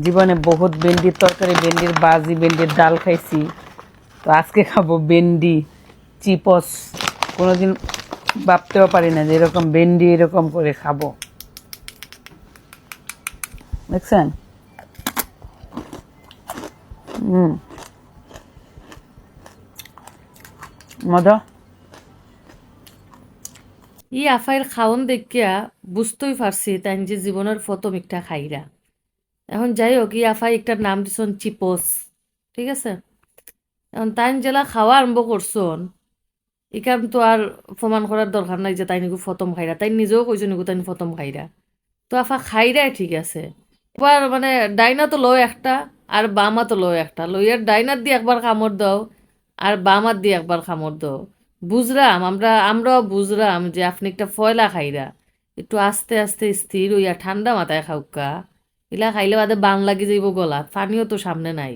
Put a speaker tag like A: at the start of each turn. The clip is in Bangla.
A: জীবনে বহুত ভেন্ডির তরকারি, ভেন্ডির বাজি, ভেন্ডির ডাল খাইছি। তো আজকে খাবো ভেন্ডি চিপস। কোনোদিন ভাবতেও পারি না যে এরকম ভেন্ডি এরকম করে খাবো। দেখছেন? মজা।
B: ই আফাইর খাওন দেখিয়া বুঝতেই পারছি তাই যে জীবনের প্রথম একটা খাইরা। এখন যাই হোক, ই আফাই একটা নাম দিছন চিপস, ঠিক আছে। এখন তাই জেলা খাওয়া আরম্ভ করছন, ইকান তো আর প্রমাণ করার দরকার নাই যে তাই নিকু প্রথম খাইরা। তাই নিজেও কইছে নিকু তাই প্রথম খাইরা। তো আফা খাইরাই ঠিক আছে। এবার মানে ডাইনা তো লয় একটা, আর বামা তো লয় একটা, লইয়ার ডাইনার দিয়ে একবার কামড় দাও আর বামার দিয়ে একবার কামড় দাও। বুঝলাম, আমরাও বুঝলাম যে আপনি একটা ফয়লা খাইরা। একটু আস্তে আস্তে স্থির হইয়া ঠান্ডা মাথায় খাউকা। ইলা খাইলে বাদে বান লাগি যাইব গলা, পানিও তো সামনে নাই।